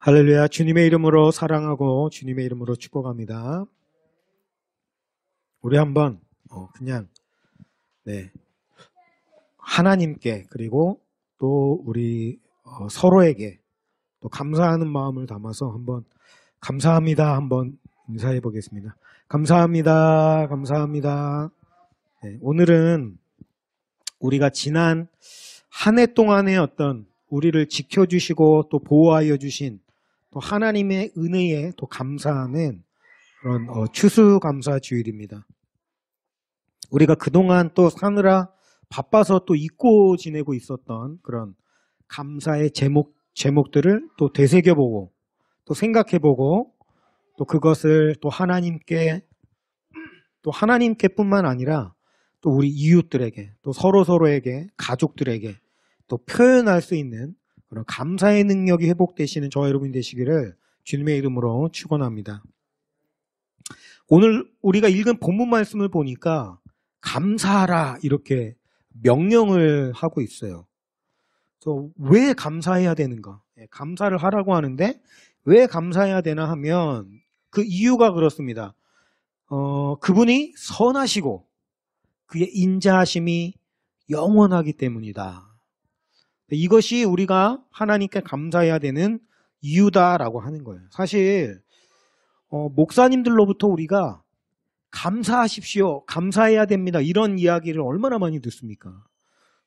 할렐루야. 주님의 이름으로 사랑하고 주님의 이름으로 축복합니다. 우리 한번 그냥 하나님께 그리고 또 우리 서로에게 또 감사하는 마음을 담아서 한번 감사합니다 한번 인사해 보겠습니다. 감사합니다. 감사합니다. 오늘은 우리가 지난 한 해 동안의 어떤 우리를 지켜주시고 또 보호하여 주신 또 하나님의 은혜에 또 감사하는 그런 추수감사 주일입니다. 우리가 그동안 또 사느라 바빠서 또 잊고 지내고 있었던 그런 감사의 제목들을 또 되새겨보고 또 생각해보고 또 그것을 또 하나님께뿐만 아니라 또 우리 이웃들에게 또 서로에게 가족들에게 또 표현할 수 있는 그런 감사의 능력이 회복되시는 저와 여러분이 되시기를 주님의 이름으로 축원합니다. 오늘 우리가 읽은 본문 말씀을 보니까 감사하라 이렇게 명령을 하고 있어요. 그래서 왜 감사해야 되는가? 감사를 하라고 하는데 왜 감사해야 되나 하면 그 이유가 그렇습니다. 그분이 선하시고 그의 인자하심이 영원하기 때문이다. 이것이 우리가 하나님께 감사해야 되는 이유다라고 하는 거예요. 사실 목사님들로부터 우리가 감사하십시오, 감사해야 됩니다 이런 이야기를 얼마나 많이 듣습니까?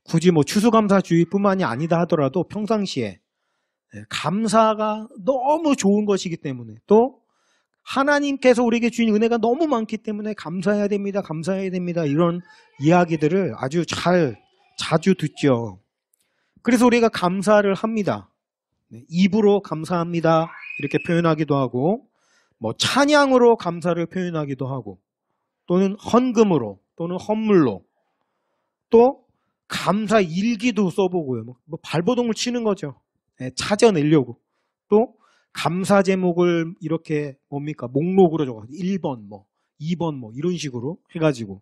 굳이 추수감사주의뿐만이 아니다 하더라도 평상시에 감사가 너무 좋은 것이기 때문에 또 하나님께서 우리에게 주신 은혜가 너무 많기 때문에 감사해야 됩니다, 감사해야 됩니다 이런 이야기들을 아주 자주 듣죠. 그래서 우리가 감사를 합니다. 입으로 감사합니다 이렇게 표현하기도 하고 찬양으로 감사를 표현하기도 하고 또는 헌금으로 또는 헌물로 또 감사 일기도 써보고요. 발버둥을 치는 거죠. 찾아내려고. 또 감사 제목을 이렇게 목록으로 적어서 1번 2번 이런 식으로 해가지고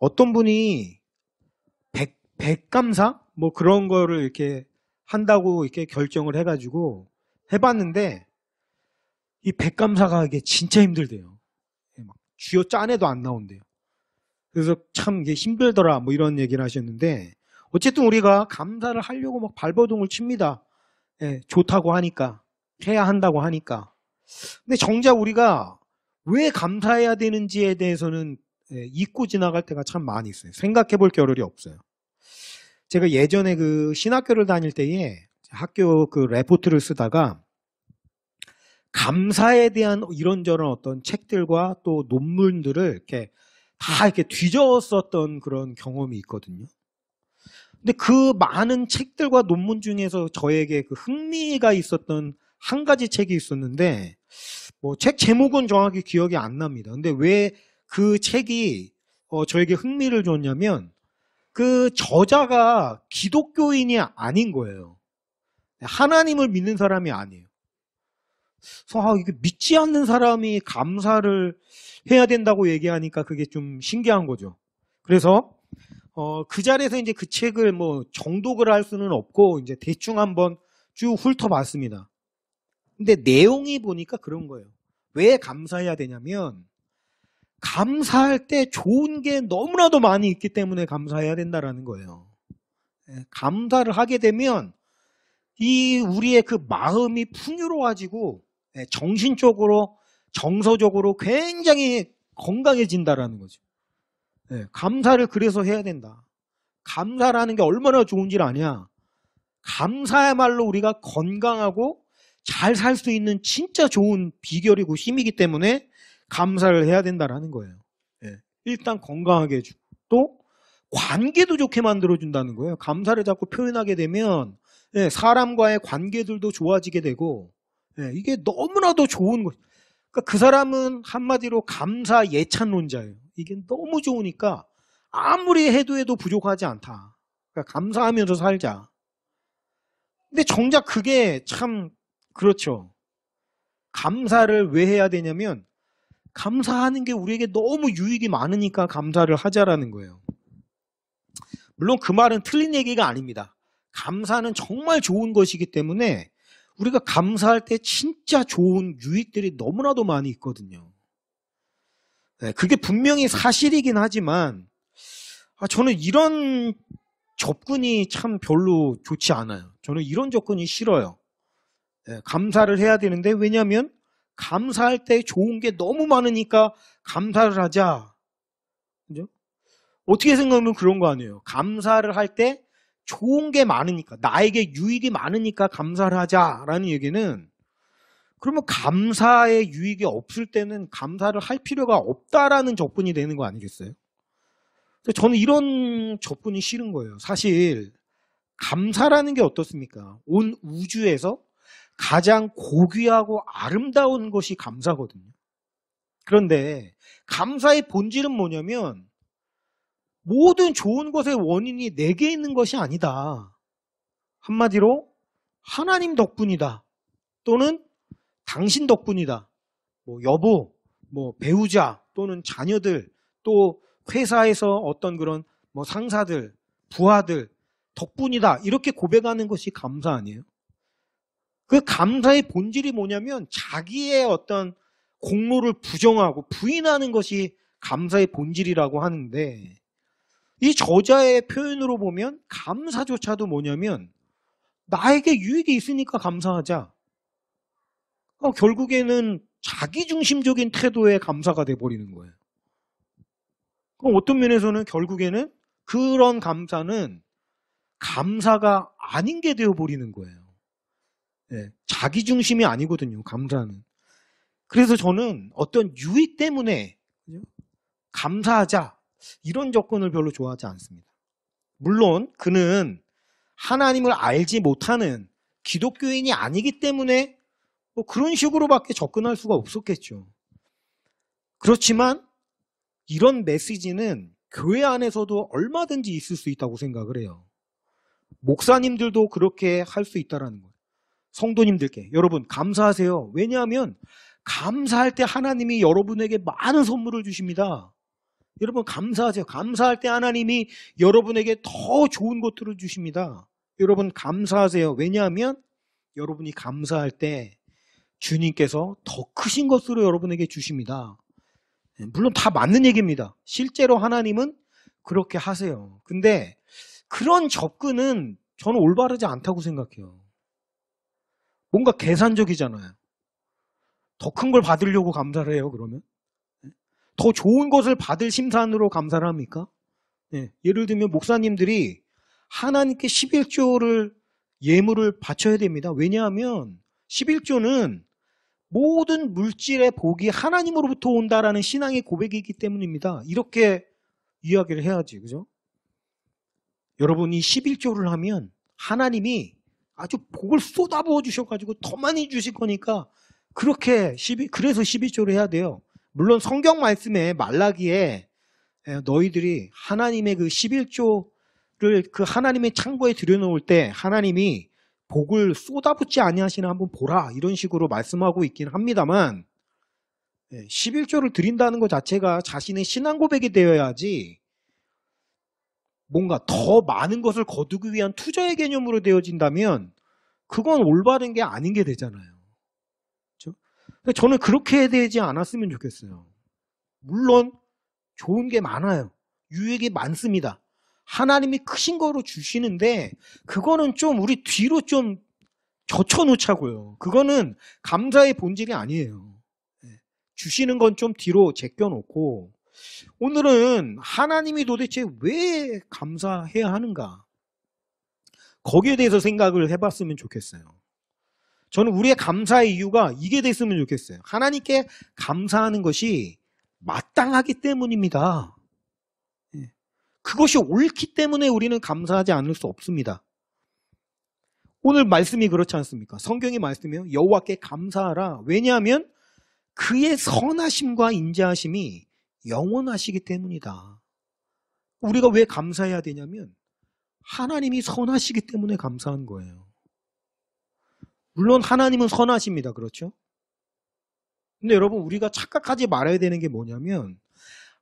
어떤 분이 백감사 그런 거를 이렇게 한다고 이렇게 결정을 해가지고 해봤는데 이 백감사가 이게 진짜 힘들대요. 쥐어 짜내도 안 나온대요. 그래서 참 이게 힘들더라 이런 얘기를 하셨는데 어쨌든 우리가 감사를 하려고 발버둥을 칩니다. 좋다고 하니까 해야 한다고 하니까. 근데 정작 우리가 왜 감사해야 되는지에 대해서는 잊고 지나갈 때가 참 많이 있어요. 생각해 볼 겨를이 없어요. 제가 예전에 그 신학교를 다닐 때에 학교 그 레포트를 쓰다가 감사에 대한 이런저런 어떤 책들과 또 논문들을 이렇게 다 이렇게 뒤졌었던 그런 경험이 있거든요. 근데 그 많은 책들과 논문 중에서 저에게 그 흥미가 있었던 한 가지 책이 있었는데 책 제목은 정확히 기억이 안 납니다. 근데 왜 그 책이 저에게 흥미를 줬냐면 그 저자가 기독교인이 아닌 거예요. 하나님을 믿는 사람이 아니에요. 그래서 이게 믿지 않는 사람이 감사를 해야 된다고 얘기하니까 그게 좀 신기한 거죠. 그래서 그 자리에서 이제 그 책을 정독을 할 수는 없고 이제 대충 한번 쭉 훑어봤습니다. 근데 내용이 보니까 그런 거예요. 왜 감사해야 되냐면 감사할 때 좋은 게 너무나도 많이 있기 때문에 감사해야 된다라는 거예요. 감사를 하게 되면 우리의 그 마음이 풍요로워지고 정신적으로 정서적으로 굉장히 건강해진다라는 거죠. 감사를 그래서 해야 된다. 감사라는 게 얼마나 좋은지를 아냐. 감사야말로 우리가 건강하고 잘 살 수 있는 진짜 좋은 비결이고 힘이기 때문에 감사를 해야 된다라는 거예요. 일단 건강하게 해주고 또 관계도 좋게 만들어준다는 거예요. 감사를 자꾸 표현하게 되면 사람과의 관계들도 좋아지게 되고 이게 너무나도 좋은 거. 그러니까 그 사람은 한마디로 감사 예찬론자예요. 이게 너무 좋으니까 아무리 해도 부족하지 않다. 그러니까 감사하면서 살자. 근데 정작 그게 참 그렇죠. 감사를 왜 해야 되냐면 감사하는 게 우리에게 너무 유익이 많으니까 감사를 하자라는 거예요. 물론 그 말은 틀린 얘기가 아닙니다. 감사는 정말 좋은 것이기 때문에 우리가 감사할 때 진짜 좋은 유익들이 너무나도 많이 있거든요. 네, 그게 분명히 사실이긴 하지만 저는 이런 접근이 참 별로 좋지 않아요. 저는 이런 접근이 싫어요. 네, 감사를 해야 되는데 왜냐하면 감사할 때 좋은 게 너무 많으니까 감사를 하자. 그죠? 어떻게 생각하면 그런 거 아니에요. 감사를 할 때 좋은 게 많으니까, 나에게 유익이 많으니까 감사를 하자라는 얘기는, 그러면 감사의 유익이 없을 때는 감사를 할 필요가 없다라는 접근이 되는 거 아니겠어요? 저는 이런 접근이 싫은 거예요. 사실 감사라는 게 어떻습니까? 온 우주에서 가장 고귀하고 아름다운 것이 감사거든요. 그런데 감사의 본질은 뭐냐면 모든 좋은 것의 원인이 내게 있는 것이 아니다. 한마디로 하나님 덕분이다. 또는 당신 덕분이다. 뭐 여보, 뭐 배우자 또는 자녀들, 또 회사에서 어떤 그런 뭐 상사들, 부하들 덕분이다. 이렇게 고백하는 것이 감사 아니에요? 그 감사의 본질이 뭐냐면 자기의 어떤 공로를 부정하고 부인하는 것이 감사의 본질이라고 하는데, 이 저자의 표현으로 보면 감사조차도 뭐냐면 나에게 유익이 있으니까 감사하자. 결국에는 자기중심적인 태도의 감사가 돼버리는 거예요. 그럼 어떤 면에서는 결국에는 그런 감사는 감사가 아닌 게 되어버리는 거예요. 네, 자기중심이 아니거든요, 감사는. 그래서 저는 어떤 유익 때문에 감사하자, 이런 접근을 별로 좋아하지 않습니다. 물론 그는 하나님을 알지 못하는 기독교인이 아니기 때문에 뭐 그런 식으로밖에 접근할 수가 없었겠죠. 그렇지만 이런 메시지는 교회 안에서도 얼마든지 있을 수 있다고 생각을 해요. 목사님들도 그렇게 할 수 있다는 거예요. 성도님들께 여러분 감사하세요. 왜냐하면 감사할 때 하나님이 여러분에게 많은 선물을 주십니다. 여러분 감사하세요. 감사할 때 하나님이 여러분에게 더 좋은 것들을 주십니다. 여러분 감사하세요. 왜냐하면 여러분이 감사할 때 주님께서 더 크신 것으로 여러분에게 주십니다. 물론 다 맞는 얘기입니다. 실제로 하나님은 그렇게 하세요. 근데 그런 접근은 저는 올바르지 않다고 생각해요. 뭔가 계산적이잖아요. 더 큰 걸 받으려고 감사를 해요, 그러면? 더 좋은 것을 받을 심산으로 감사를 합니까? 네, 예를 들면 목사님들이 하나님께 11조를 예물을 바쳐야 됩니다. 왜냐하면 11조는 모든 물질의 복이 하나님으로부터 온다라는 신앙의 고백이기 때문입니다. 이렇게 이야기를 해야지, 그죠? 여러분이 11조를 하면 하나님이 아주 복을 쏟아부어 주셔가지고 더 많이 주실 거니까 그래서 11조를 해야 돼요. 물론 성경 말씀에 말라기에 너희들이 하나님의 그 11조를 그 하나님의 창고에 들여놓을 때 하나님이 복을 쏟아붓지 아니하시나 한번 보라, 이런 식으로 말씀하고 있긴 합니다만 11조를 드린다는 것 자체가 자신의 신앙 고백이 되어야지 뭔가 더 많은 것을 거두기 위한 투자의 개념으로 되어진다면 그건 올바른 게 아닌 게 되잖아요. 그렇죠? 저는 그렇게 되지 않았으면 좋겠어요. 물론 좋은 게 많아요. 유익이 많습니다. 하나님이 크신 거로 주시는데 그거는 좀 우리 뒤로 좀 젖혀놓자고요. 그거는 감사의 본질이 아니에요. 주시는 건 좀 뒤로 제껴놓고 오늘은 하나님이 도대체 왜 감사해야 하는가? 거기에 대해서 생각을 해봤으면 좋겠어요. 저는 우리의 감사의 이유가 이게 됐으면 좋겠어요. 하나님께 감사하는 것이 마땅하기 때문입니다. 그것이 옳기 때문에 우리는 감사하지 않을 수 없습니다. 오늘 말씀이 그렇지 않습니까? 성경의 말씀이요. 여호와께 감사하라. 왜냐하면 그의 선하심과 인자하심이 영원하시기 때문이다. 우리가 왜 감사해야 되냐면 하나님이 선하시기 때문에 감사한 거예요. 물론 하나님은 선하십니다. 그렇죠? 근데 여러분 우리가 착각하지 말아야 되는 게 뭐냐면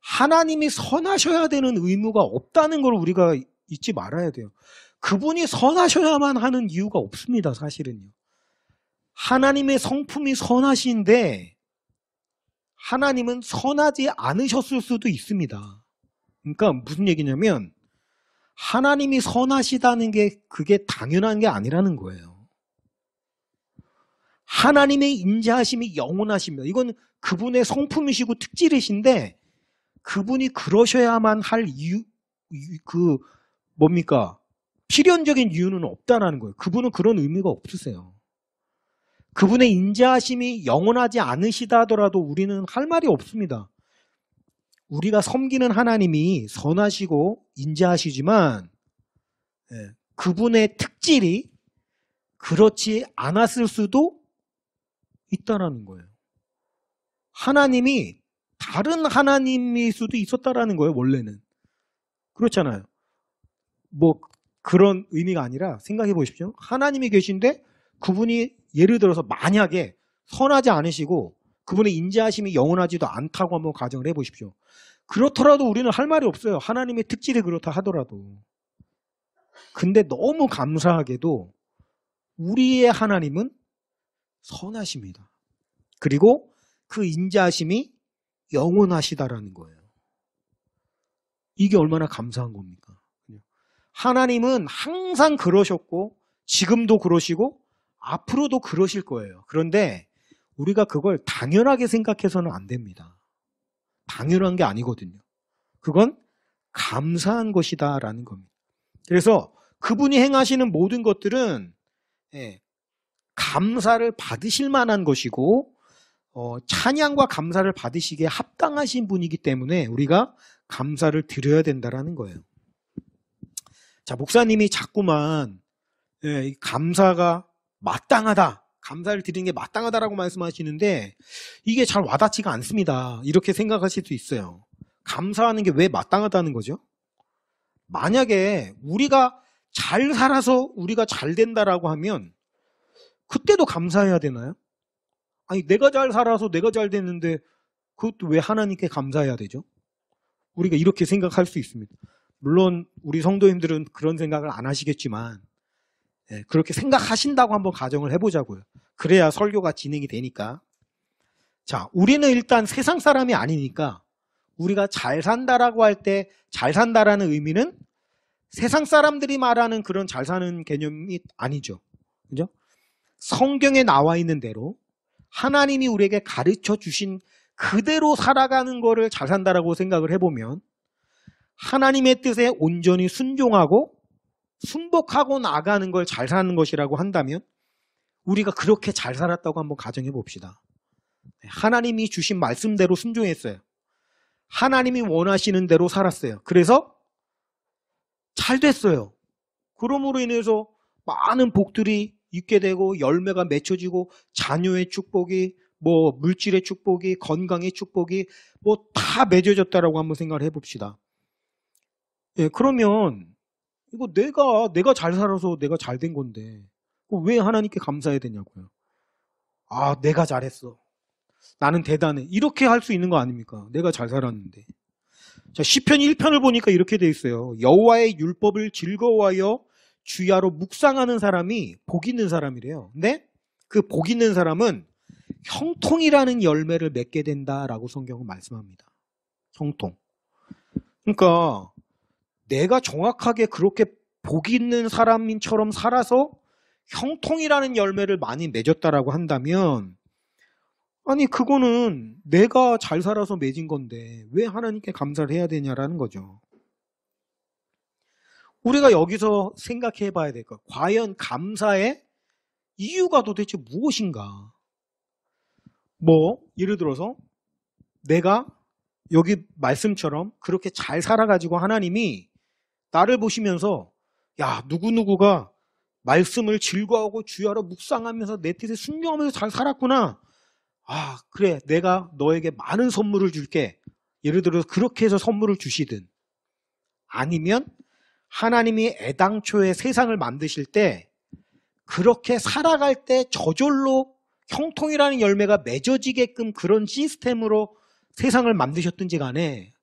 하나님이 선하셔야 되는 의무가 없다는 걸 우리가 잊지 말아야 돼요. 그분이 선하셔야만 하는 이유가 없습니다. 사실은요. 하나님의 성품이 선하신데 하나님은 선하지 않으셨을 수도 있습니다. 그러니까 무슨 얘기냐면 하나님이 선하시다는 게 그게 당연한 게 아니라는 거예요. 하나님의 인자하심이 영원하시며 이건 그분의 성품이시고 특질이신데 그분이 그러셔야만 할 이유, 뭡니까? 필연적인 이유는 없다라는 거예요. 그분은 그런 의미가 없으세요. 그분의 인자하심이 영원하지 않으시다 하더라도 우리는 할 말이 없습니다. 우리가 섬기는 하나님이 선하시고 인자하시지만 그분의 특질이 그렇지 않았을 수도 있다라는 거예요. 하나님이 다른 하나님일 수도 있었다라는 거예요, 원래는. 그렇잖아요. 뭐 그런 의미가 아니라 생각해 보십시오. 하나님이 계신데 그분이 예를 들어서 만약에 선하지 않으시고 그분의 인자하심이 영원하지도 않다고 한번 가정을 해보십시오. 그렇더라도 우리는 할 말이 없어요. 하나님의 특질이 그렇다 하더라도. 근데 너무 감사하게도 우리의 하나님은 선하십니다. 그리고 그 인자하심이 영원하시다라는 거예요. 이게 얼마나 감사한 겁니까? 하나님은 항상 그러셨고 지금도 그러시고 앞으로도 그러실 거예요. 그런데 우리가 그걸 당연하게 생각해서는 안 됩니다. 당연한 게 아니거든요. 그건 감사한 것이다라는 겁니다. 그래서 그분이 행하시는 모든 것들은 감사를 받으실 만한 것이고 찬양과 감사를 받으시기에 합당하신 분이기 때문에 우리가 감사를 드려야 된다라는 거예요. 자, 목사님이 자꾸만 감사가 마땅하다, 감사를 드리는 게 마땅하다라고 말씀하시는데 이게 잘 와닿지가 않습니다. 이렇게 생각하실 수 있어요. 감사하는 게 왜 마땅하다는 거죠? 만약에 우리가 잘 살아서 우리가 잘 된다라고 하면 그때도 감사해야 되나요? 아니, 내가 잘 살아서 내가 잘 됐는데 그것도 왜 하나님께 감사해야 되죠? 우리가 이렇게 생각할 수 있습니다. 물론 우리 성도님들은 그런 생각을 안 하시겠지만 그렇게 생각하신다고 한번 가정을 해보자고요. 그래야 설교가 진행이 되니까. 자, 우리는 일단 세상 사람이 아니니까 우리가 잘 산다라고 할 때 잘 산다라는 의미는 세상 사람들이 말하는 그런 잘 사는 개념이 아니죠. 그죠? 성경에 나와 있는 대로 하나님이 우리에게 가르쳐 주신 그대로 살아가는 거를 잘 산다라고 생각을 해보면 하나님의 뜻에 온전히 순종하고 순복하고 나가는 걸 잘 사는 것이라고 한다면 우리가 그렇게 잘 살았다고 한번 가정해 봅시다. 하나님이 주신 말씀대로 순종했어요. 하나님이 원하시는 대로 살았어요. 그래서 잘 됐어요. 그러므로 인해서 많은 복들이 있게 되고 열매가 맺혀지고 자녀의 축복이 뭐 물질의 축복이 건강의 축복이 뭐 다 맺어졌다라고 한번 생각을 해봅시다. 그러면 이거 내가 잘 살아서 내가 잘 된 건데 왜 하나님께 감사해야 되냐고요. 아, 내가 잘했어. 나는 대단해. 이렇게 할 수 있는 거 아닙니까? 내가 잘 살았는데. 자, 시편 1편을 보니까 이렇게 돼 있어요. 여호와의 율법을 즐거워하여 주야로 묵상하는 사람이 복 있는 사람이래요. 근데 그 복 있는 사람은 형통이라는 열매를 맺게 된다라고 성경은 말씀합니다. 형통. 그러니까 내가 정확하게 그렇게 복 있는 사람처럼 살아서 형통이라는 열매를 많이 맺었다라고 한다면 아니 그거는 내가 잘 살아서 맺은 건데 왜 하나님께 감사를 해야 되냐라는 거죠. 우리가 여기서 생각해 봐야 될 것. 과연 감사의 이유가 도대체 무엇인가? 뭐 예를 들어서 내가 여기 말씀처럼 그렇게 잘 살아가지고 하나님이 나를 보시면서 야, 누구누구가 말씀을 즐거워하고 주야로 묵상하면서 내 뜻에 순종하면서 잘 살았구나. 아, 그래, 내가 너에게 많은 선물을 줄게. 예를 들어서 그렇게 해서 선물을 주시든 아니면 하나님이 애당초에 세상을 만드실 때 그렇게 살아갈 때 저절로 형통이라는 열매가 맺어지게끔 그런 시스템으로 세상을 만드셨든지 간에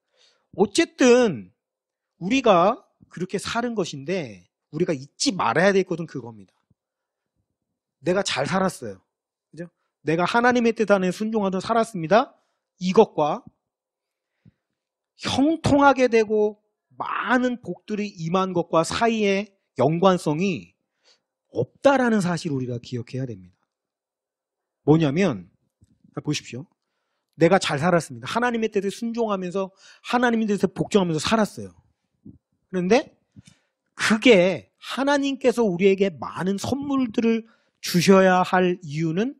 어쨌든 우리가 그렇게 사는 것인데 우리가 잊지 말아야 될 것은 그겁니다. 내가 잘 살았어요. 내가 하나님의 뜻 안에 순종하며 살았습니다. 이것과 형통하게 되고 많은 복들이 임한 것과 사이의 연관성이 없다라는 사실을 우리가 기억해야 됩니다. 뭐냐면 보십시오. 내가 잘 살았습니다. 하나님의 뜻에 순종하면서 하나님의 뜻에 복종하면서 살았어요. 그런데 그게 하나님께서 우리에게 많은 선물들을 주셔야 할 이유는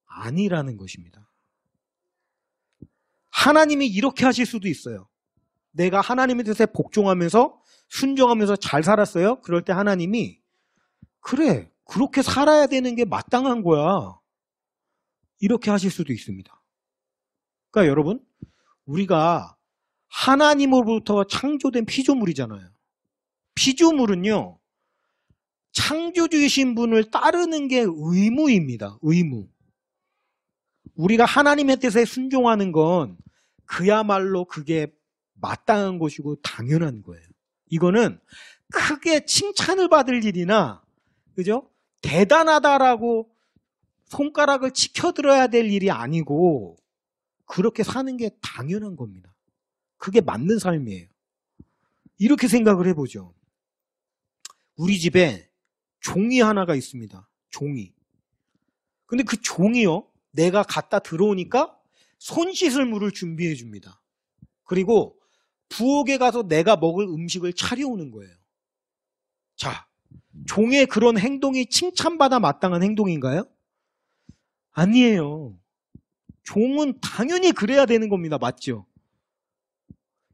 아니라는 것입니다. 하나님이 이렇게 하실 수도 있어요. 내가 하나님의 뜻에 복종하면서 순종하면서 잘 살았어요. 그럴 때 하나님이 그래, 그렇게 살아야 되는 게 마땅한 거야. 이렇게 하실 수도 있습니다. 그러니까 여러분, 우리가 하나님으로부터 창조된 피조물이잖아요. 피조물은요, 창조주이신 분을 따르는 게 의무입니다. 의무. 우리가 하나님의 뜻에 순종하는 건 그야말로 그게 마땅한 것이고 당연한 거예요. 이거는 크게 칭찬을 받을 일이나, 그죠? 대단하다라고 손가락을 치켜들어야 될 일이 아니고 그렇게 사는 게 당연한 겁니다. 그게 맞는 삶이에요. 이렇게 생각을 해보죠. 우리 집에 종이 하나가 있습니다. 종이. 근데 그 종이요, 내가 갖다 들어오니까 손 씻을 물을 준비해 줍니다. 그리고 부엌에 가서 내가 먹을 음식을 차려오는 거예요. 자, 종의 그런 행동이 칭찬받아 마땅한 행동인가요? 아니에요. 종은 당연히 그래야 되는 겁니다. 맞죠?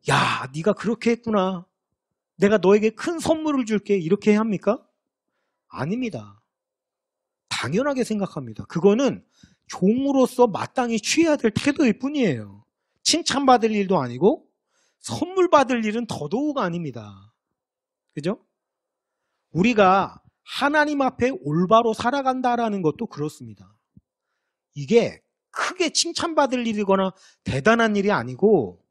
야, 네가 그렇게 했구나. 내가 너에게 큰 선물을 줄게. 이렇게 해야 합니까? 아닙니다. 당연하게 생각합니다. 그거는 종으로서 마땅히 취해야 될 태도일 뿐이에요. 칭찬받을 일도 아니고 선물 받을 일은 더더욱 아닙니다. 그죠? 우리가 하나님 앞에 올바로 살아간다라는 것도 그렇습니다. 이게 크게 칭찬받을 일이거나 대단한 일이 아니고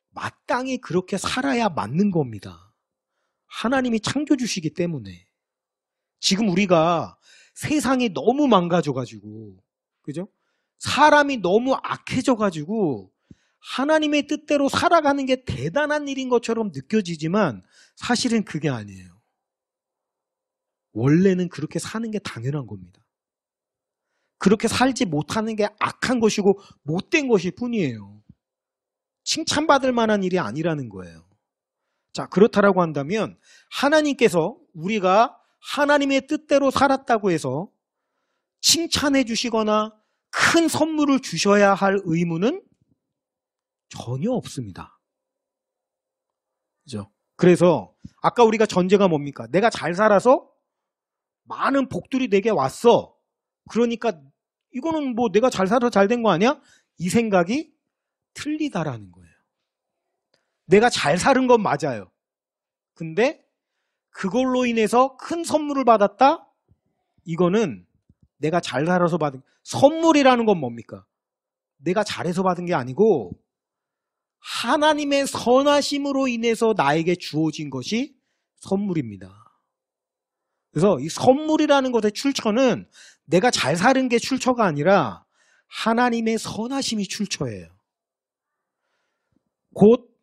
마땅히 그렇게 살아야 맞는 겁니다. 하나님이 창조주시기 때문에. 지금 우리가 세상이 너무 망가져가지고, 그죠? 사람이 너무 악해져가지고 하나님의 뜻대로 살아가는 게 대단한 일인 것처럼 느껴지지만 사실은 그게 아니에요. 원래는 그렇게 사는 게 당연한 겁니다. 그렇게 살지 못하는 게 악한 것이고 못된 것일 뿐이에요. 칭찬받을 만한 일이 아니라는 거예요. 자, 그렇다라고 한다면 하나님께서 우리가 하나님의 뜻대로 살았다고 해서 칭찬해 주시거나 큰 선물을 주셔야 할 의무는 전혀 없습니다. 그죠? 그래서 아까 우리가 전제가 뭡니까? 내가 잘 살아서 많은 복들이 내게 왔어. 그러니까 이거는 뭐 내가 잘 살아서 잘 된 거 아니야? 이 생각이 틀리다라는 거예요. 내가 잘 사는 건 맞아요. 근데 그걸로 인해서 큰 선물을 받았다? 이거는 내가 잘 살아서 받은, 선물이라는 건 뭡니까? 내가 잘해서 받은 게 아니고 하나님의 선하심으로 인해서 나에게 주어진 것이 선물입니다. 그래서 이 선물이라는 것의 출처는 내가 잘 사는 게 출처가 아니라 하나님의 선하심이 출처예요. 곧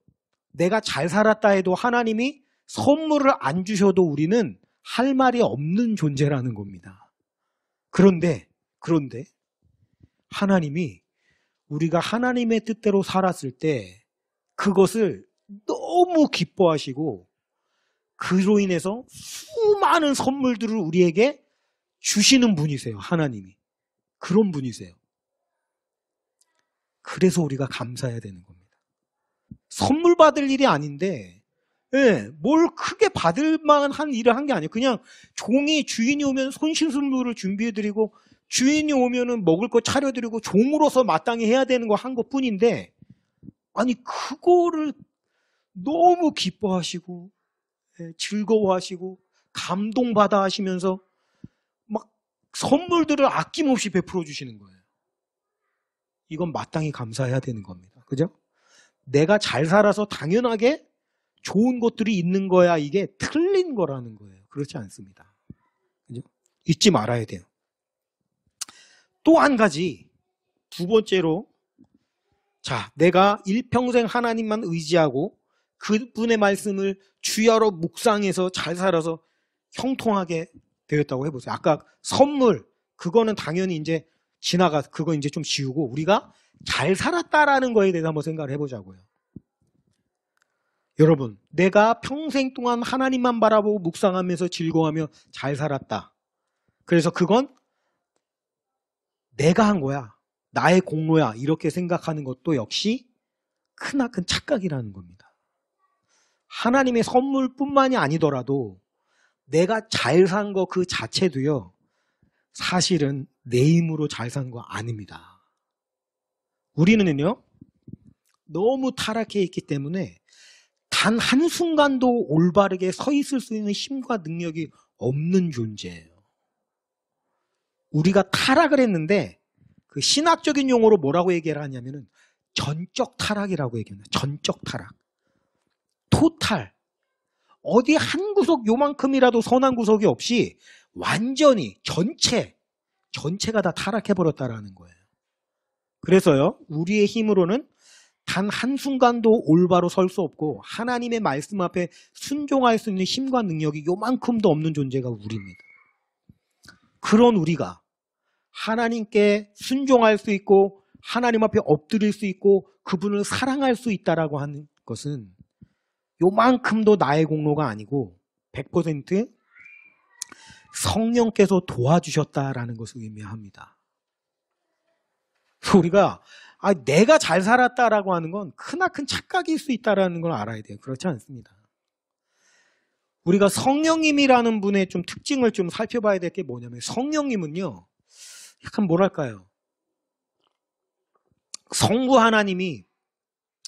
내가 잘 살았다 해도 하나님이 선물을 안 주셔도 우리는 할 말이 없는 존재라는 겁니다. 그런데 하나님이 우리가 하나님의 뜻대로 살았을 때 그것을 너무 기뻐하시고 그로 인해서 수많은 선물들을 우리에게 주시는 분이세요. 하나님이. 그런 분이세요. 그래서 우리가 감사해야 되는 겁니다. 선물 받을 일이 아닌데 뭘 크게 받을 만한 일을 한 게 아니에요. 그냥 종이 주인이 오면 손 씻은 물을 준비해드리고 주인이 오면은 먹을 거 차려드리고 종으로서 마땅히 해야 되는 거 한 것뿐인데 아니 그거를 너무 기뻐하시고 즐거워하시고 감동받아 하시면서 막 선물들을 아낌없이 베풀어 주시는 거예요. 이건 마땅히 감사해야 되는 겁니다. 그죠? 내가 잘 살아서 당연하게 좋은 것들이 있는 거야 이게 틀린 거라는 거예요. 그렇지 않습니다. 그죠? 잊지 말아야 돼요. 또 한 가지, 두 번째로, 자, 내가 일평생 하나님만 의지하고 그분의 말씀을 주야로 묵상해서 잘 살아서 형통하게 되었다고 해보세요. 아까 선물, 그거는 당연히 이제 그거 이제 좀 지우고 우리가 잘 살았다라는 거에 대해서 한번 생각을 해보자고요. 여러분, 내가 평생 동안 하나님만 바라보고 묵상하면서 즐거워하며 잘 살았다. 그래서 그건 내가 한 거야. 나의 공로야. 이렇게 생각하는 것도 역시 크나큰 착각이라는 겁니다. 하나님의 선물뿐만이 아니더라도 내가 잘 산 거 그 자체도요, 사실은 내 힘으로 잘 산 거 아닙니다. 우리는요, 너무 타락해 있기 때문에 단 한순간도 올바르게 서 있을 수 있는 힘과 능력이 없는 존재예요. 우리가 타락을 했는데 그 신학적인 용어로 뭐라고 얘기를 하냐면은 전적 타락이라고 얘기합니다. 전적 타락. 토탈. 어디 한 구석 요만큼이라도 선한 구석이 없이 완전히 전체가 다 타락해버렸다라는 거예요. 그래서요, 우리의 힘으로는 단 한순간도 올바로 설 수 없고 하나님의 말씀 앞에 순종할 수 있는 힘과 능력이 요만큼도 없는 존재가 우리입니다. 그런 우리가 하나님께 순종할 수 있고 하나님 앞에 엎드릴 수 있고 그분을 사랑할 수 있다라고 하는 것은 요만큼도 나의 공로가 아니고 100% 성령께서 도와주셨다라는 것을 의미합니다. 우리가 내가 잘 살았다라고 하는 건 크나큰 착각일 수 있다라는 걸 알아야 돼요. 그렇지 않습니다. 우리가 성령님이라는 분의 좀 특징을 좀 살펴봐야 될 게 뭐냐면 성령님은요, 약간 뭐랄까요, 성부 하나님이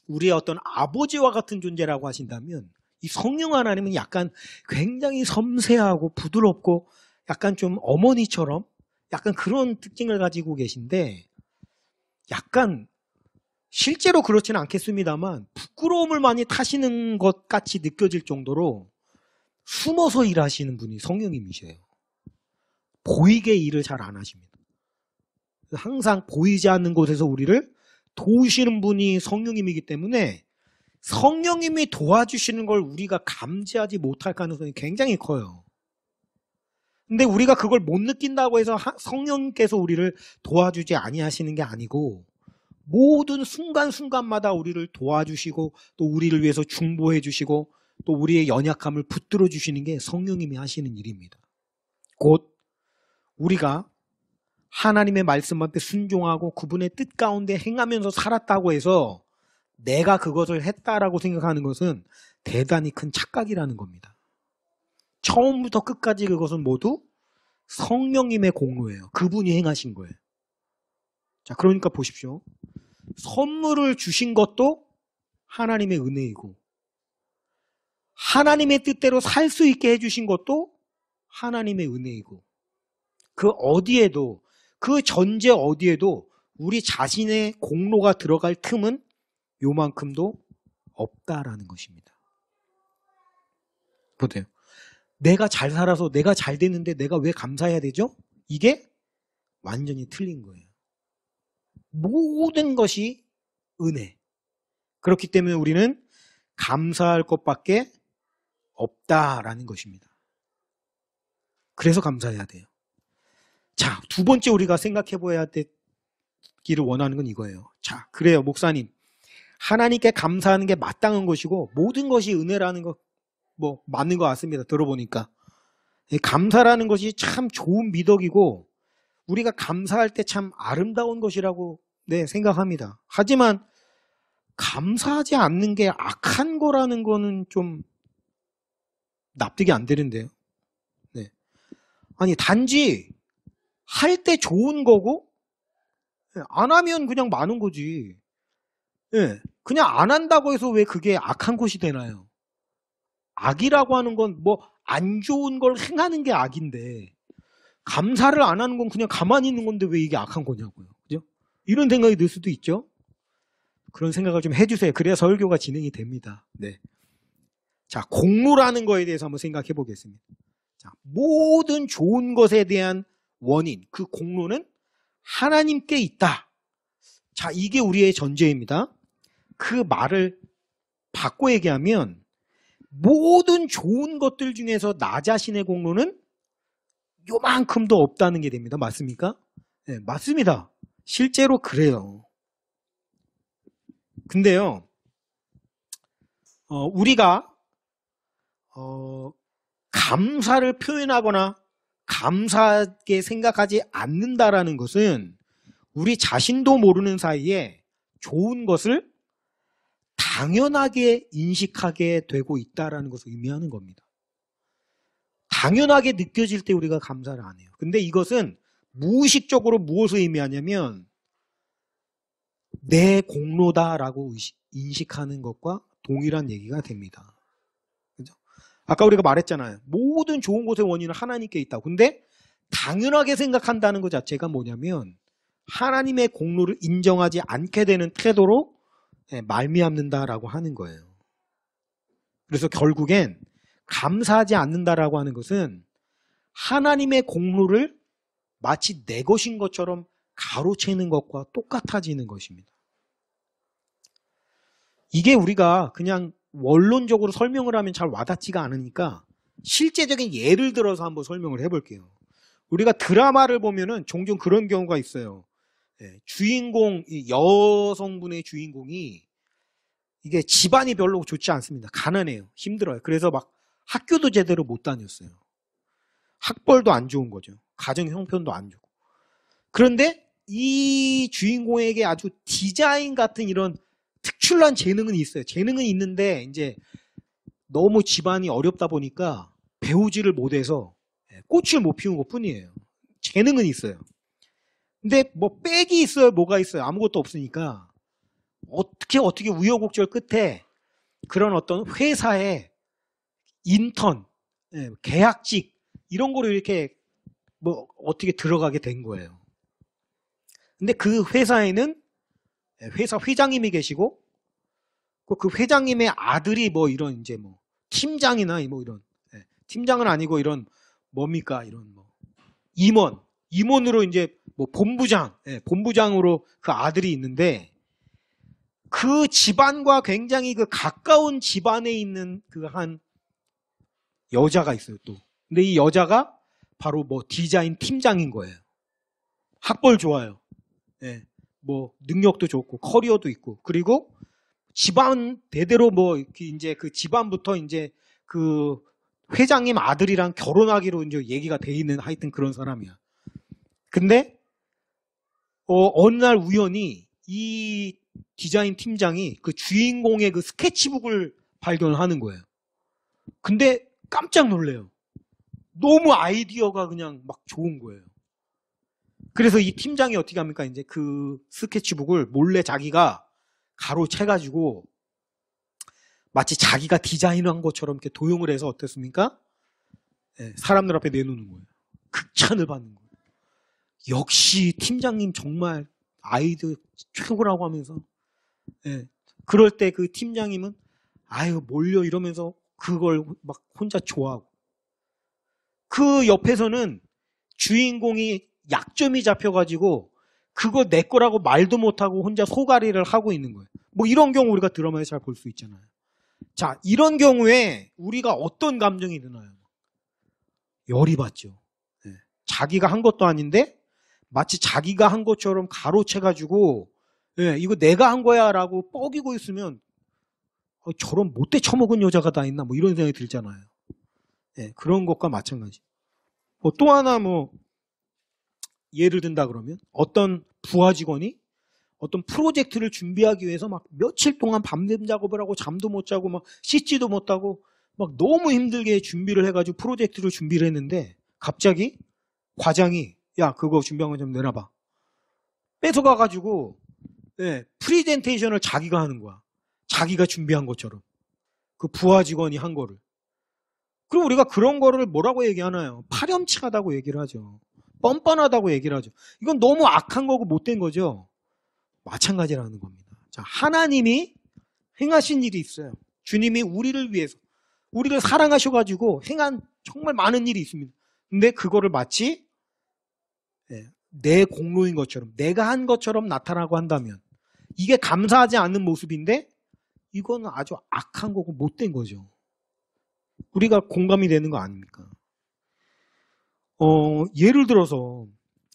우리의 어떤 아버지와 같은 존재라고 하신다면 이 성령 하나님은 약간 굉장히 섬세하고 부드럽고 약간 좀 어머니처럼 약간 그런 특징을 가지고 계신데, 약간 실제로 그렇지는 않겠습니다만 부끄러움을 많이 타시는 것 같이 느껴질 정도로 숨어서 일하시는 분이 성령님이세요. 보이게 일을 잘 안 하십니다. 항상 보이지 않는 곳에서 우리를 도우시는 분이 성령님이기 때문에 성령님이 도와주시는 걸 우리가 감지하지 못할 가능성이 굉장히 커요. 근데 우리가 그걸 못 느낀다고 해서 성령님께서 우리를 도와주지 아니하시는 게 아니고 모든 순간순간마다 우리를 도와주시고 또 우리를 위해서 중보해 주시고 또 우리의 연약함을 붙들어 주시는 게 성령님이 하시는 일입니다. 곧 우리가 하나님의 말씀 앞에 순종하고 그분의 뜻 가운데 행하면서 살았다고 해서 내가 그것을 했다라고 생각하는 것은 대단히 큰 착각이라는 겁니다. 처음부터 끝까지 그것은 모두 성령님의 공로예요. 그분이 행하신 거예요. 자, 그러니까 보십시오. 선물을 주신 것도 하나님의 은혜이고 하나님의 뜻대로 살 수 있게 해주신 것도 하나님의 은혜이고 그 어디에도 그 전제 어디에도 우리 자신의 공로가 들어갈 틈은 요만큼도 없다라는 것입니다. 보세요. 내가 잘 살아서 내가 잘 됐는데 내가 왜 감사해야 되죠? 이게 완전히 틀린 거예요. 모든 것이 은혜. 그렇기 때문에 우리는 감사할 것밖에 없다라는 것입니다. 그래서 감사해야 돼요. 자, 두 번째 우리가 생각해 보아야 되기를 원하는 건 이거예요. 자, 그래요, 목사님. 하나님께 감사하는 게 마땅한 것이고 모든 것이 은혜라는 거 뭐 맞는 것 같습니다. 들어보니까. 감사라는 것이 참 좋은 미덕이고 우리가 감사할 때 참 아름다운 것이라고 생각합니다. 하지만 감사하지 않는 게 악한 거라는 거는 좀 납득이 안 되는데요. 네. 아니, 단지 할 때 좋은 거고 안 하면 그냥 많은 거지. 네. 그냥 안 한다고 해서 왜 그게 악한 것이 되나요? 악이라고 하는 건 뭐 안 좋은 걸 행하는 게 악인데 감사를 안 하는 건 그냥 가만히 있는 건데 왜 이게 악한 거냐고요. 그죠? 이런 생각이 들 수도 있죠. 그런 생각을 좀 해주세요. 그래야 설교가 진행이 됩니다. 네. 자, 공로라는 거에 대해서 한번 생각해 보겠습니다. 자, 모든 좋은 것에 대한 원인, 그 공로는 하나님께 있다. 자, 이게 우리의 전제입니다. 그 말을 바꿔 얘기하면 모든 좋은 것들 중에서 나 자신의 공로는 요만큼도 없다는 게 됩니다. 맞습니까? 네, 맞습니다. 실제로 그래요. 근데요, 우리가 감사를 표현하거나 감사하게 생각하지 않는다라는 것은 우리 자신도 모르는 사이에 좋은 것을 당연하게 인식하게 되고 있다라는 것을 의미하는 겁니다. 당연하게 느껴질 때 우리가 감사를 안 해요. 근데 이것은 무의식적으로 무엇을 의미하냐면 내 공로다라고 인식하는 것과 동일한 얘기가 됩니다. 그죠? 아까 우리가 말했잖아요. 모든 좋은 것의 원인은 하나님께 있다고. 근데 당연하게 생각한다는 것 자체가 뭐냐면 하나님의 공로를 인정하지 않게 되는 태도로 말미암는다라고 하는 거예요. 그래서 결국엔 감사하지 않는다라고 하는 것은 하나님의 공로를 마치 내 것인 것처럼 가로채는 것과 똑같아지는 것입니다. 이게 우리가 그냥 원론적으로 설명을 하면 잘 와닿지가 않으니까 실제적인 예를 들어서 한번 설명을 해볼게요. 우리가 드라마를 보면은 종종 그런 경우가 있어요. 주인공, 여성분의 주인공이 이게 집안이 별로 좋지 않습니다. 가난해요. 힘들어요. 그래서 막 학교도 제대로 못 다녔어요. 학벌도 안 좋은 거죠. 가정 형편도 안 좋고. 그런데 이 주인공에게 아주 디자인 같은 이런 특출난 재능은 있어요. 재능은 있는데 이제 너무 집안이 어렵다 보니까 배우지를 못해서 꽃을 못 피운 것 뿐이에요. 재능은 있어요. 근데 뭐 빽이 있어요? 뭐가 있어요? 아무것도 없으니까 어떻게 우여곡절 끝에 그런 어떤 회사에 인턴, 계약직 이런 거로 이렇게 뭐 어떻게 들어가게 된 거예요. 근데 그 회사에는 회사 회장님이 계시고 그 회장님의 아들이 뭐 이런 이제 뭐 팀장이나 뭐 이런 팀장은 아니고 이런 뭡니까 이런 뭐 임원으로 이제 뭐 본부장으로 그 아들이 있는데 그 집안과 굉장히 그 가까운 집안에 있는 그 한 여자가 있어요 또. 근데 이 여자가 바로 뭐 디자인 팀장인 거예요. 학벌 좋아요. 뭐 능력도 좋고 커리어도 있고 그리고 집안 대대로 뭐 이제 그 집안부터 이제 그 회장님 아들이랑 결혼하기로 이제 얘기가 돼 있는 하여튼 그런 사람이야. 근데 어느 날 우연히 이 디자인 팀장이 그 주인공의 그 스케치북을 발견하는 거예요. 근데 깜짝 놀래요. 너무 아이디어가 그냥 막 좋은 거예요. 그래서 이 팀장이 어떻게 합니까? 이제 그 스케치북을 몰래 자기가 가로채가지고 마치 자기가 디자인한 것처럼 이렇게 도용을 해서 어땠습니까? 사람들 앞에 내놓는 거예요. 극찬을 받는 거예요. 역시 팀장님 정말 아이디어 최고라고 하면서 그럴 때 그 팀장님은 아유 몰려 이러면서 그걸 막 혼자 좋아하고 그 옆에서는 주인공이 약점이 잡혀가지고 그거 내 거라고 말도 못하고 혼자 소가리를 하고 있는 거예요. 뭐 이런 경우 우리가 드라마에서 잘 볼 수 있잖아요. 자, 이런 경우에 우리가 어떤 감정이 드나요? 열이 받죠. 자기가 한 것도 아닌데 마치 자기가 한 것처럼 가로채가지고 이거 내가 한 거야 라고 뻐기고 있으면 저런 못돼 처먹은 여자가 다 있나 뭐 이런 생각이 들잖아요. 그런 것과 마찬가지. 뭐 또 하나 뭐 예를 든다 그러면 어떤 부하 직원이 어떤 프로젝트를 준비하기 위해서 막 며칠 동안 밤샘 작업을 하고 잠도 못 자고 막 씻지도 못하고 막 너무 힘들게 준비를 해가지고 프로젝트를 준비를 했는데 갑자기 과장이 야 그거 준비한 거 좀 내놔봐. 뺏어가가지고 프리젠테이션을 자기가 하는 거야. 자기가 준비한 것처럼. 그 부하 직원이 한 거를. 그럼 우리가 그런 거를 뭐라고 얘기하나요? 파렴치하다고 얘기를 하죠. 뻔뻔하다고 얘기를 하죠. 이건 너무 악한 거고 못된 거죠. 마찬가지라는 겁니다. 자, 하나님이 행하신 일이 있어요. 주님이 우리를 위해서 우리를 사랑하셔가지고 행한 정말 많은 일이 있습니다. 근데 그거를 마치 내 공로인 것처럼, 내가 한 것처럼 나타나고 한다면 이게 감사하지 않는 모습인데 이건 아주 악한 거고 못된 거죠. 우리가 공감이 되는 거 아닙니까? 예를 들어서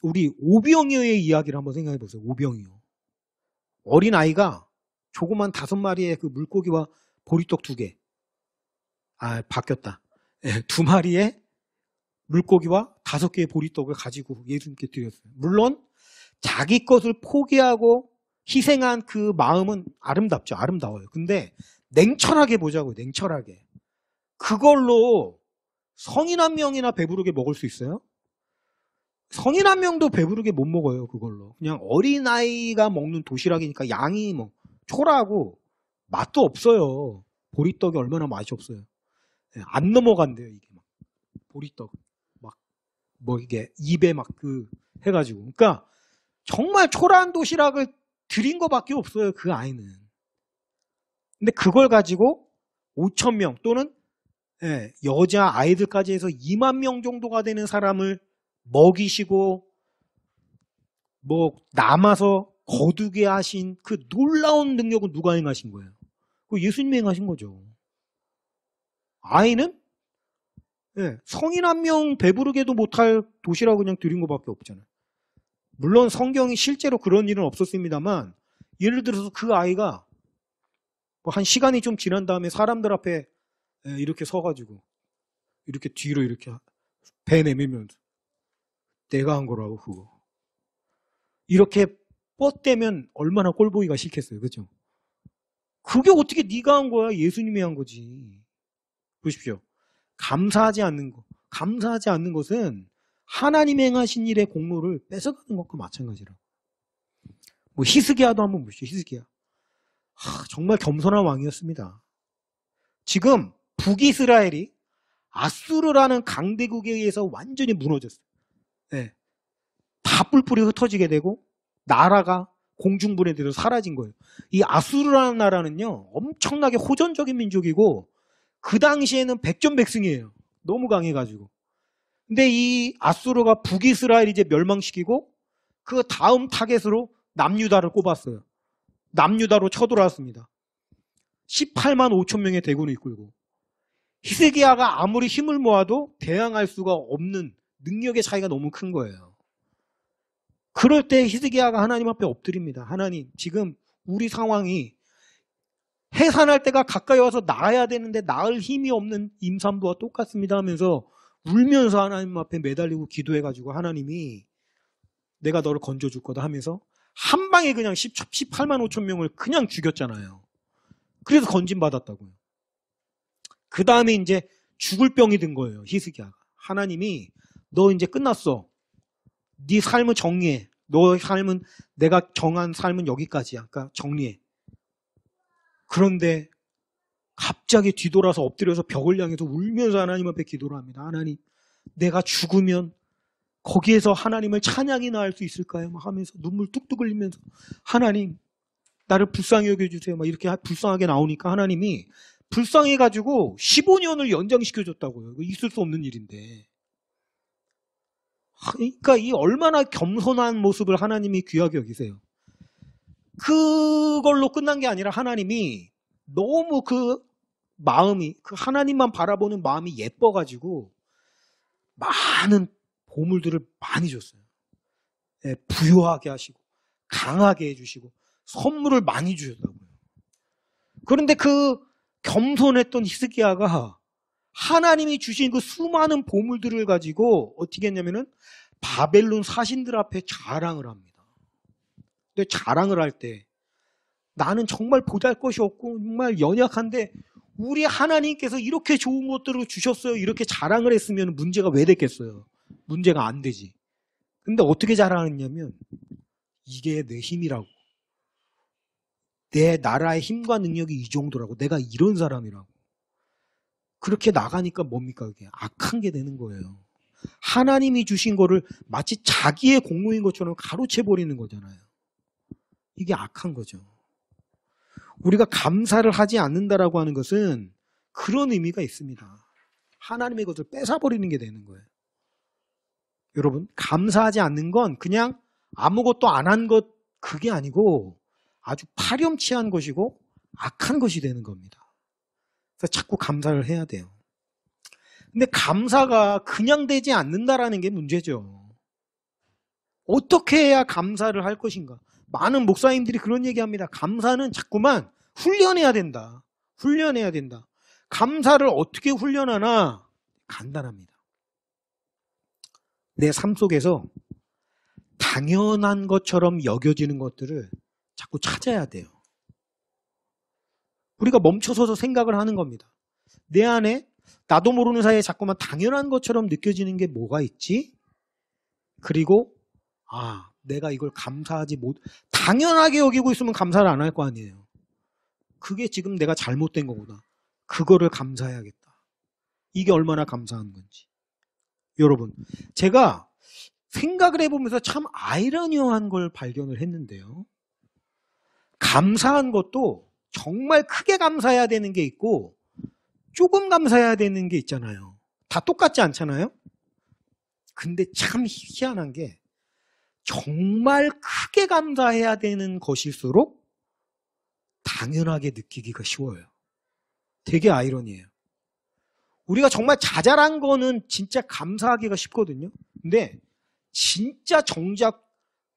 우리 오병이어의 이야기를 한번 생각해 보세요. 오병이어. 어린 아이가 조그만 5마리의 그 물고기와 보리떡 2개. 바뀌었다. 2마리의 물고기와 5개의 보리떡을 가지고 예수님께 드렸어요. 물론 자기 것을 포기하고 희생한 그 마음은 아름답죠. 아름다워요. 근데 냉철하게 보자고요. 냉철하게. 그걸로 성인 한 명이나 배부르게 먹을 수 있어요? 성인 한 명도 배부르게 못 먹어요. 그걸로. 그냥 어린아이가 먹는 도시락이니까 양이 뭐 초라하고 맛도 없어요. 보리떡이 얼마나 맛이 없어요. 안 넘어간대요. 이게 막 보리떡 막 뭐 이게 입에 막 해가지고. 그러니까 정말 초라한 도시락을 드린 거밖에 없어요. 그 아이는. 근데 그걸 가지고 5,000명 또는 여자 아이들까지 해서 2만 명 정도가 되는 사람을 먹이시고 뭐 남아서 거두게 하신 그 놀라운 능력은 누가 행하신 거예요? 그 예수님이 행하신 거죠. 아이는 성인 한 명 배부르게도 못할 도시락을 그냥 드린 것밖에 없잖아요. 물론 성경이 실제로 그런 일은 없었습니다만 예를 들어서 그 아이가 뭐 한 시간이 좀 지난 다음에 사람들 앞에 이렇게 서가지고 이렇게 뒤로 이렇게 배 내밀면서 내가 한 거라고 그거 이렇게 뻗대면 얼마나 꼴보기가 싫겠어요. 그죠? 그게 어떻게 네가 한 거야? 예수님이 한 거지. 보십시오. 감사하지 않는 것은 하나님 행하신 일의 공로를 뺏어가는 것과 마찬가지라고. 뭐 히스기야도 한번 보시죠. 히스기야. 정말 겸손한 왕이었습니다. 지금 북이스라엘이 아수르라는 강대국에 의해서 완전히 무너졌어요. 다 뿔뿔이 흩어지게 되고 나라가 공중분해 돼서 사라진 거예요. 이 아수르라는 나라는요 엄청나게 호전적인 민족이고 그 당시에는 백전백승이에요. 너무 강해가지고. 근데 이 아수르가 북이스라엘 이제 멸망시키고 그 다음 타겟으로 남유다를 꼽았어요. 남유다로 쳐들어왔습니다. 18만 5천 명의 대군을 이끌고 히스기야가 아무리 힘을 모아도 대항할 수가 없는 능력의 차이가 너무 큰 거예요. 그럴 때 히스기야가 하나님 앞에 엎드립니다. 하나님, 지금 우리 상황이 해산할 때가 가까이 와서 나아야 되는데 나을 힘이 없는 임산부와 똑같습니다 하면서 울면서 하나님 앞에 매달리고 기도해가지고 하나님이 내가 너를 건져줄 거다 하면서 한 방에 그냥 18만 5천 명을 그냥 죽였잖아요. 그래서 건진받았다고요. 그 다음에 이제 죽을 병이 든 거예요. 히스기야가. 하나님이 너 이제 끝났어. 네 삶을 정리해. 너의 삶은 내가 정한 삶은 여기까지야. 그러니까 정리해. 그런데 갑자기 뒤돌아서 엎드려서 벽을 향해서 울면서 하나님 앞에 기도를 합니다. 하나님, 내가 죽으면 거기에서 하나님을 찬양이나 할 수 있을까요? 막 하면서 눈물 뚝뚝 흘리면서 하나님, 나를 불쌍히 여겨주세요. 막 이렇게 불쌍하게 나오니까 하나님이 불쌍해가지고 15년을 연장시켜줬다고요. 이거 있을 수 없는 일인데. 그러니까 이 얼마나 겸손한 모습을 하나님이 귀하게 여기세요. 그걸로 끝난 게 아니라 하나님이 너무 그 마음이, 그 하나님만 바라보는 마음이 예뻐가지고 많은 보물들을 많이 줬어요. 부유하게 하시고 강하게 해주시고 선물을 많이 주셨다고요. 그런데 그 겸손했던 히스기야가 하나님이 주신 그 수많은 보물들을 가지고 어떻게 했냐면은 바벨론 사신들 앞에 자랑을 합니다. 근데 자랑을 할 때 나는 정말 보잘것이 없고 정말 연약한데 우리 하나님께서 이렇게 좋은 것들을 주셨어요. 이렇게 자랑을 했으면 문제가 왜 됐겠어요? 문제가 안 되지. 근데 어떻게 자랑했냐면 이게 내 힘이라고. 내 나라의 힘과 능력이 이 정도라고. 내가 이런 사람이라고. 그렇게 나가니까 뭡니까? 그게 악한 게 되는 거예요. 하나님이 주신 거를 마치 자기의 공로인 것처럼 가로채버리는 거잖아요. 이게 악한 거죠. 우리가 감사를 하지 않는다라고 하는 것은 그런 의미가 있습니다. 하나님의 것을 뺏어버리는 게 되는 거예요. 여러분, 감사하지 않는 건 그냥 아무것도 안 한 것, 그게 아니고 아주 파렴치한 것이고 악한 것이 되는 겁니다. 그래서 자꾸 감사를 해야 돼요. 근데 감사가 그냥 되지 않는다라는 게 문제죠. 어떻게 해야 감사를 할 것인가? 많은 목사님들이 그런 얘기합니다. 감사는 자꾸만 훈련해야 된다. 훈련해야 된다. 감사를 어떻게 훈련하나? 간단합니다. 내 삶 속에서 당연한 것처럼 여겨지는 것들을 자꾸 찾아야 돼요. 우리가 멈춰서서 생각을 하는 겁니다. 내 안에 나도 모르는 사이에 자꾸만 당연한 것처럼 느껴지는 게 뭐가 있지? 그리고 내가 이걸 감사하지 못, 당연하게 여기고 있으면 감사를 안 할 거 아니에요. 그게 지금 내가 잘못된 거구나. 그거를 감사해야겠다. 이게 얼마나 감사한 건지. 여러분, 제가 생각을 해보면서 참 아이러니한 걸 발견을 했는데요. 감사한 것도 정말 크게 감사해야 되는 게 있고 조금 감사해야 되는 게 있잖아요. 다 똑같지 않잖아요? 근데 참 희한한 게 정말 크게 감사해야 되는 것일수록 당연하게 느끼기가 쉬워요. 되게 아이러니해요. 우리가 정말 자잘한 거는 진짜 감사하기가 쉽거든요. 근데 진짜 정작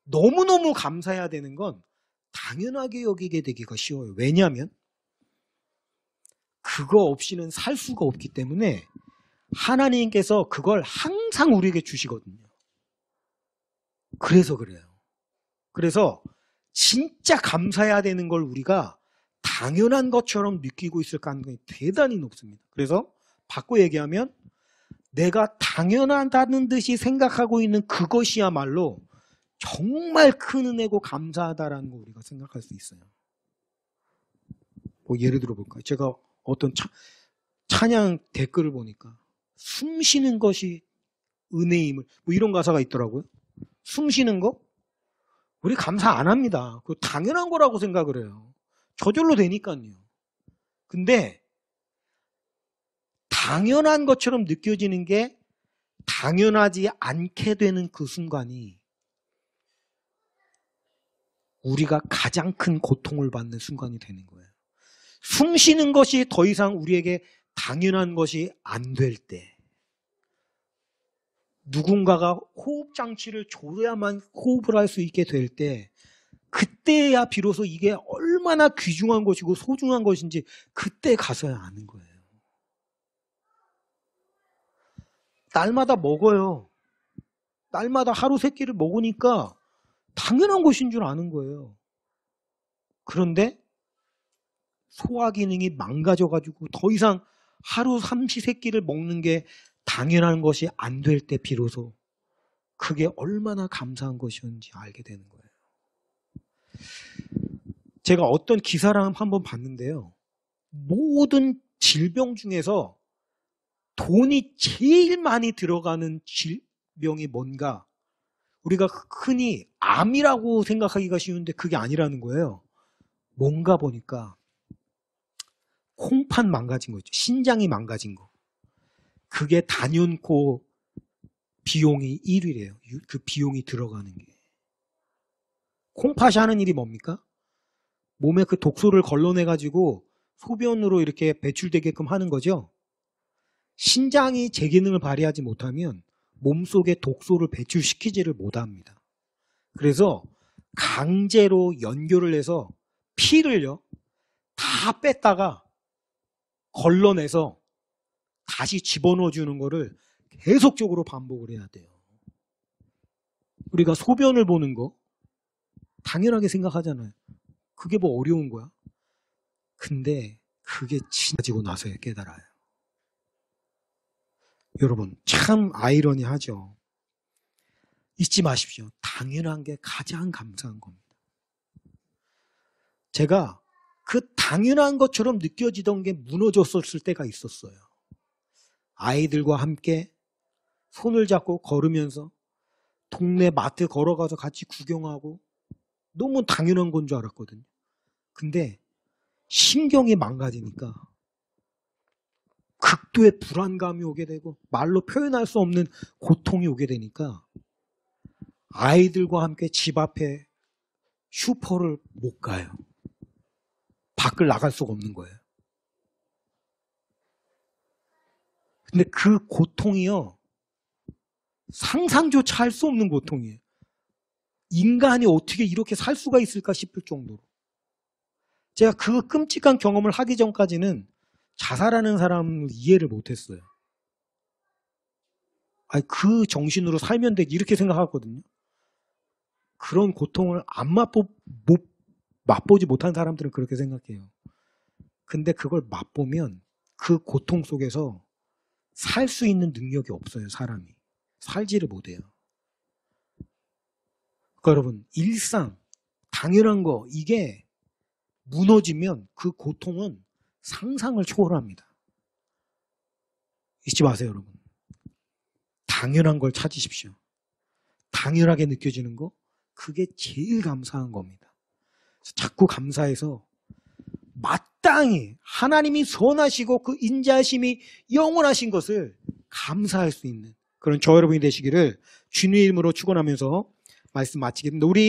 너무너무 감사해야 되는 건 당연하게 여기게 되기가 쉬워요. 왜냐하면 그거 없이는 살 수가 없기 때문에 하나님께서 그걸 항상 우리에게 주시거든요. 그래서 그래요. 그래서 진짜 감사해야 되는 걸 우리가 당연한 것처럼 느끼고 있을 가능성이 대단히 높습니다. 그래서 바꿔 얘기하면 내가 당연하다는 듯이 생각하고 있는 그것이야말로 정말 큰 은혜고 감사하다라는 거 우리가 생각할 수 있어요. 뭐 예를 들어 볼까요? 제가 어떤 찬양 댓글을 보니까 숨 쉬는 것이 은혜임을 뭐 이런 가사가 있더라고요. 숨 쉬는 거? 우리 감사 안 합니다. 그거 당연한 거라고 생각을 해요. 저절로 되니까요. 근데 당연한 것처럼 느껴지는 게 당연하지 않게 되는 그 순간이 우리가 가장 큰 고통을 받는 순간이 되는 거예요. 숨 쉬는 것이 더 이상 우리에게 당연한 것이 안 될 때, 누군가가 호흡 장치를 줘야만 호흡을 할 수 있게 될 때, 그때야 비로소 이게 얼마나 귀중한 것이고 소중한 것인지 그때 가서야 아는 거예요. 날마다 먹어요. 날마다 하루 3끼를 먹으니까 당연한 것인 줄 아는 거예요. 그런데 소화 기능이 망가져가지고 더 이상 하루 삼시세끼를 먹는 게 당연한 것이 안 될 때 비로소 그게 얼마나 감사한 것이었는지 알게 되는 거예요. 제가 어떤 기사를 한번 봤는데요. 모든 질병 중에서 돈이 제일 많이 들어가는 질병이 뭔가, 우리가 흔히 암이라고 생각하기가 쉬운데 그게 아니라는 거예요. 뭔가 보니까 콩팥 망가진 거 있죠. 신장이 망가진 거. 그게 단연코 비용이 1위래요. 그 비용이 들어가는 게. 콩팥이 하는 일이 뭡니까? 몸에 그 독소를 걸러내가지고 소변으로 이렇게 배출되게끔 하는 거죠. 신장이 제 기능을 발휘하지 못하면 몸속에 독소를 배출시키지를 못합니다. 그래서 강제로 연결을 해서 피를요 다 뺐다가 걸러내서 다시 집어넣어 주는 거를 계속적으로 반복을 해야 돼요. 우리가 소변을 보는 거 당연하게 생각하잖아요. 그게 뭐 어려운 거야? 근데 그게 지나지고 나서야 깨달아요. 여러분 참 아이러니하죠. 잊지 마십시오. 당연한 게 가장 감사한 겁니다. 제가 그 당연한 것처럼 느껴지던 게 무너졌었을 때가 있었어요. 아이들과 함께 손을 잡고 걸으면서 동네 마트 걸어가서 같이 구경하고 너무 당연한 건 줄 알았거든요. 근데 신경이 망가지니까 극도의 불안감이 오게 되고 말로 표현할 수 없는 고통이 오게 되니까 아이들과 함께 집 앞에 슈퍼를 못 가요. 밖을 나갈 수가 없는 거예요. 근데 그 고통이요, 상상조차 할 수 없는 고통이에요. 인간이 어떻게 이렇게 살 수가 있을까 싶을 정도로. 제가 그 끔찍한 경험을 하기 전까지는 자살하는 사람을 이해를 못했어요. 아니, 그 정신으로 살면 되지 이렇게 생각하거든요. 그런 고통을 안 맛보지 못한 사람들은 그렇게 생각해요. 근데 그걸 맛보면 그 고통 속에서 살 수 있는 능력이 없어요. 사람이 살지를 못해요. 그러니까 여러분, 일상 당연한 거 이게 무너지면 그 고통은 상상을 초월합니다. 잊지 마세요, 여러분. 당연한 걸 찾으십시오. 당연하게 느껴지는 거, 그게 제일 감사한 겁니다. 자꾸 감사해서 마땅히 하나님이 선하시고 그 인자하심이 영원하신 것을 감사할 수 있는 그런 저 여러분이 되시기를 주님의 이름으로 축원하면서 말씀 마치겠습니다. 우리